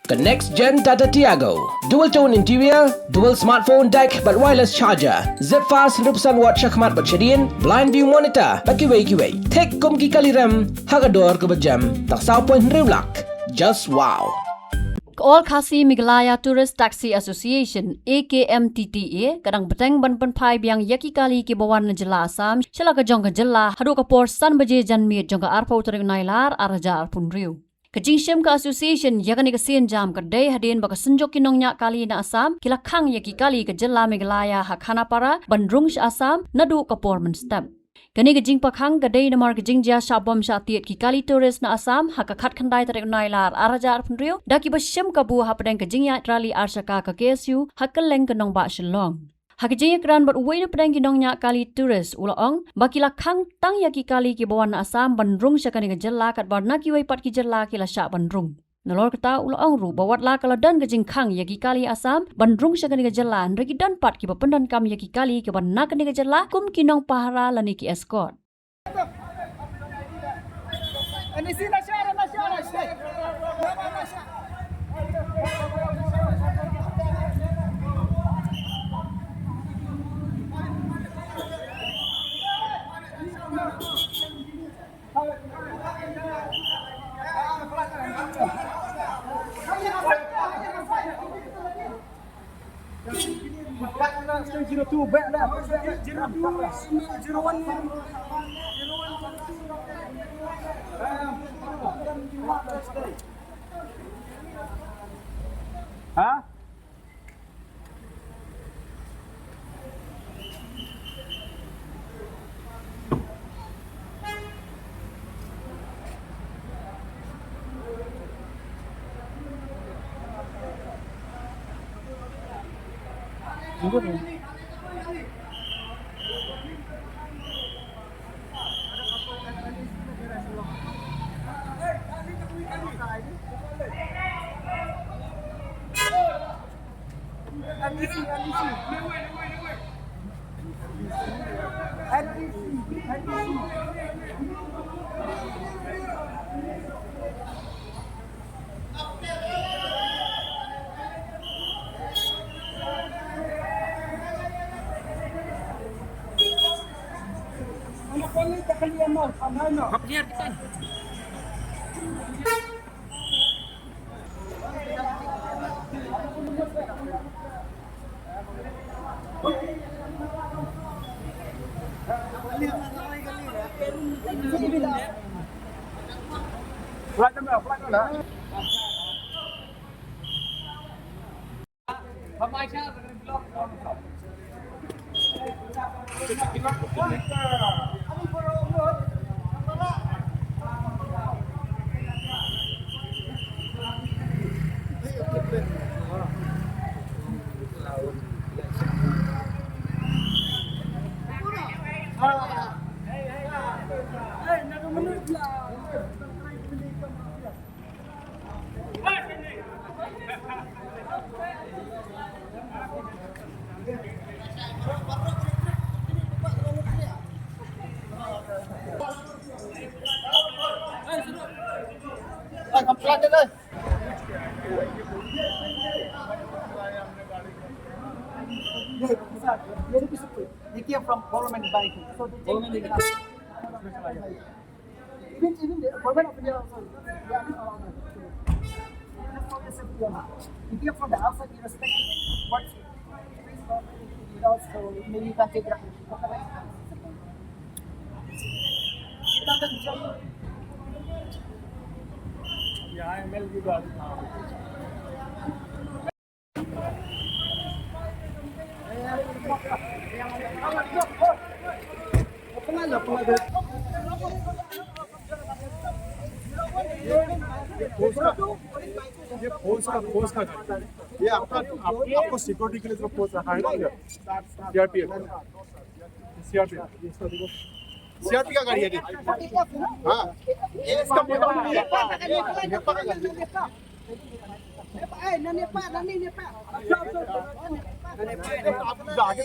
The next gen Tata Tiago. Dual tone interior, dual smartphone deck but wireless charger. Zip fast 100% watt syakmat bercedian, blind view monitor, bagi way. Tek kum ki kali rem, hagador ke berjam, tak sao pun riulak. Just wow. All Khasi Meghalaya Tourist Taxi Association AKMTTA kadang beteng ban penpai biang yaki kali ki bawan Jela Assam sila ka jong ka jela hadu ka por san baje janmi jong ka arpa utering nailar araja arpun riu. Kejingshim ka association yakani ka sin jam ka day hadin baka senjok kinong nya kali na Assam kila khang yaki kali ka jela Meghalaya hakana para bandrung Assam nadu ka por men step. Kani kejing pakhang kadai namar kejing jia syabom syatiat ki kali tourist na Assam haka khat khandai tarik nailar araja arpun riu daki basyam ka bu hapadang kejing ya trali arsaka ka KSU hakeleng kenong ba shalong. Hakijing kran bat uway na padang kinong nya kali tourist ulaong bakila khang tang ya ki kali ki bawan na Assam bandrung syakani ka jela kat bar na ki way pat ki jela ki la syak bandrung. Nalor kata ulaong ru bawat la kala dan kejing khang ya ki kali Assam bandrung syakani ka jela regi dan pat ki bapendan kam ya ki kali ki ban na kani ka jela kum kinong pahara lani ki escort. Hah? They came from Parliament Bank. So they even the Parliament of India also. They came from the outside, irrespective of what without, so maybe you can take it up. Yeah, I will give that. ये पोस्ट का ये आपको सिक्योरिटी के लिए जो पोस्ट रखा है ना ये सीआरपी का गाड़ी है ये हाँ ये इसका आगे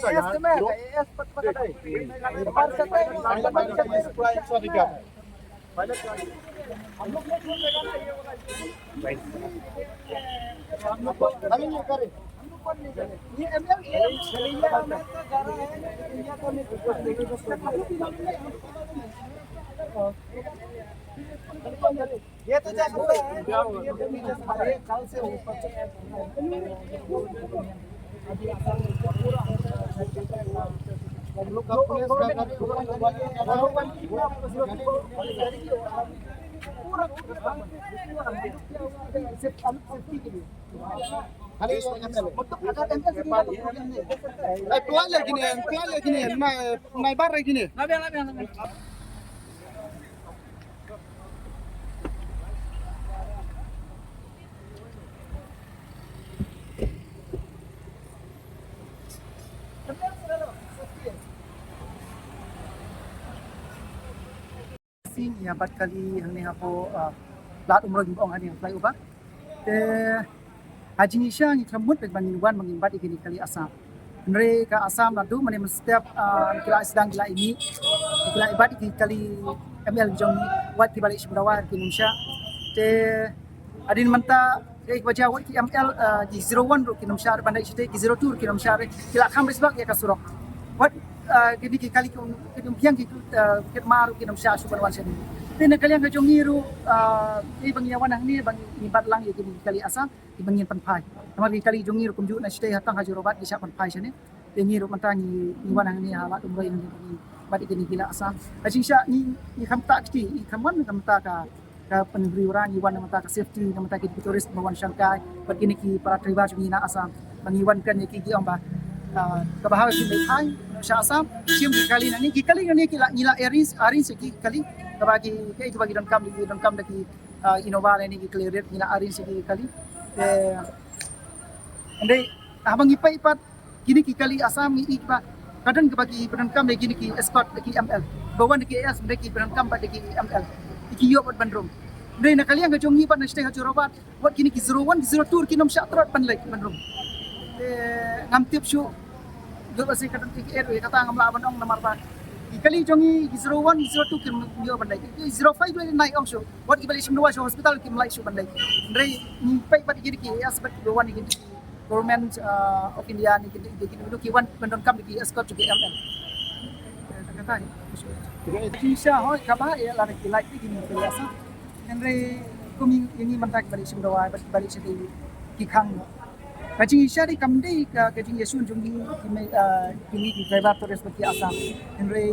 Kami ni kare. ये एमएल चलिए हमें तो जा रहा है इंडिया को नहीं ये तो जा सकता है ये हमारे साल से ऊपर अभी आसाम पूरा हम लोग का police Kali pelan lagi ni, naik bar lagi ni. Yang 4 kali hani ako lahat umrah yung hani flyover. Haji Nisha ngi kramut bag bangin wan mangimbat ikini kali Asam. Nre ka Asam nadu mane setiap kila sedang kila ini kila ibat ikini kali ML jong wat ki balik Sumbawa ki Nisha. Te adin manta ek baca wat ki ML di 01 ru ki Nisha bandai site ki 02 ki Nisha kila kham risbak ya kasurok. Wat kini ki kali ki piang ki maru ki Nisha Sumbawa sini. Tina kalian kajong niru bangyawan ni bang ibat lang ya kali Asam di bangin panpai. Tamar kali jong niru kumju na stay hatang hajurobat di syak panpai sini. Te niru mantangi iwan ni halat umrah ni badi kini gila Asam. Ajing syak ni kamta kiti kamwan kamta ka penriuran iwan mata ka safety mata ki turis bawan syangkai bad kini ki para triba jong na Asam. Bangiwan kan ki gi amba kabahawa si Mai Syak Asam sim kali ni kali ni kila aris ki kali bagi dan kam daki Innova ni clear nila arin sigi kali ande abang ipat gini ki kali Asam ni ipa kadang bagi dan kam daki gini ki escort daki ML bawan daki AS daki dan kam daki ML iki yo bat bandrom ande na kali ang jong ipat na stay hajurobat wat gini ki 01 02 ki nom syak trot panlek bandrom ngam tip syu do basi kadang ki kata ngam laban ong namar ba kali jongi 01 02 kim yo bandai 05 le naik ong shu wat ki balik Sumbawa hospital kim lai shu bandai ndrei ni pai pat ki asbat do wan ki government of India ni ki ki wan pendon kam ki escort ki ML kata ni kisah hoy kaba ya la ki lai ki ni biasa ndrei kumi yang mantak balik Sumbawa balik sini ki khang Kajing isya di kamdei kajing yasun jungi kini di driver torres bagi Asam. Henry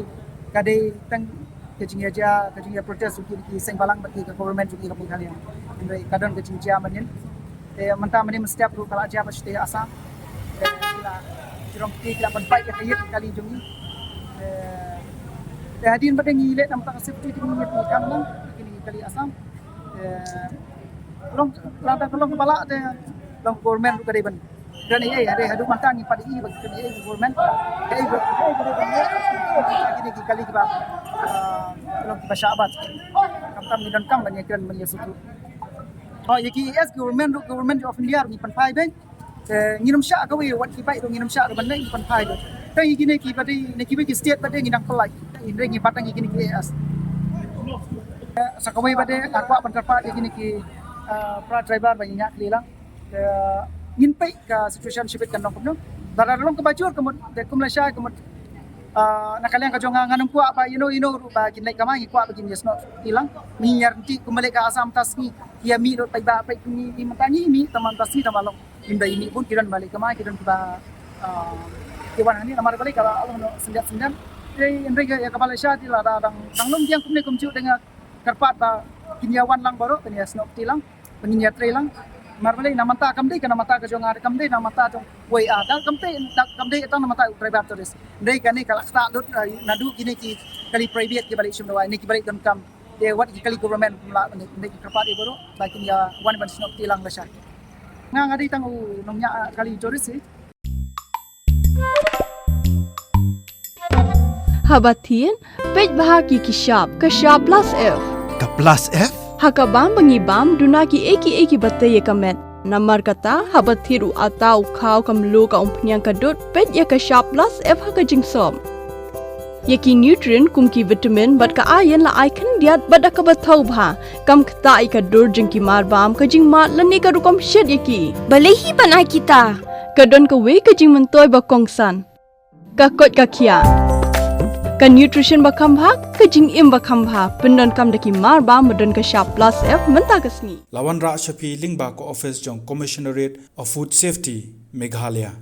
kadai tang kajing aja kajing ya protes di Sengbalang bagi government jungi kamu kalian. Henry kadang kajing aja manin. Mentah manin setiap ru kalau aja pasti Asam. Kila jirong kila penpai kayit kali jungi. Hadin pada ngilet nampak safety di kanan kini kali Asam. Long kepala ada long government tu kadai ban dan ia ada hadu mantang ni pada i bagi kadai government kadai gini kali kita long bahasa abad kam ni dan kam banyak kan banyak suatu ya ki as government of India ni panpai ben nginum syak kawe wat ki bai tu nginum syak ban ni panpai tu tai gini ki pada ni ki state pada nginang pelai indre ngi patang gini ki as sakawai pada akwa pantarpa gini ki pra driver banyak kelilang ngin pai ka situation sibit kan nong dararong ka bajur kamot de kum Malaysia kamot nakaliang ka jonga nganong kuwa pa you know ba kinai kamai kuwa ba kinyas no ilang ni yarti kumale ka Asam tasni kia mi do pai ba pai ni matani mi taman tasni tamalong inda ini pun kiran balik kamai kiran ba kiwan ni namar balik ka Allah no sendat indre ya ka Malaysia ti la dang tanglong tiang kumne kumju dengan karpat ba kinyawan lang baro kanyas no tilang penginya trailang marbalai namata kamdei kana mata ka jonga kamdei namata jong way ada kamdei etang namata private tourist dei kani kala sta dot nadu gini ki kali private ki balik Sumbawa ni ki balik don kam de wat ki kali government la dei kapati boro bakin ya one ban snop tilang basya nga ngadi tang nongnya kali tourist Habatin pej bahagi kashab plus F Ka plus F Hakabam bangibam dunaki eki batay kamet namar kata habathiru atau khau kamlu ka umpnyang kadut pet ya ka sharp plus f ha ka jingsom Yaki nutrient kum ki vitamin bat ka iron la ai khan diat bat ka bathau bha kam khta I ka dur jing ki mar bam ka jing ma lani ka rukom shet yaki Balai hi panai kita. ka don ka we ka jing man toy ba kongsan ka kot ka khia ka nutrition ba kham bha ka jing im ba kham bha pendon kam daki mar ba madon ka sharp plus f manta kasni Lawan Ra Shafi Lingba ko office jong Commissionerate of Food Safety Meghalaya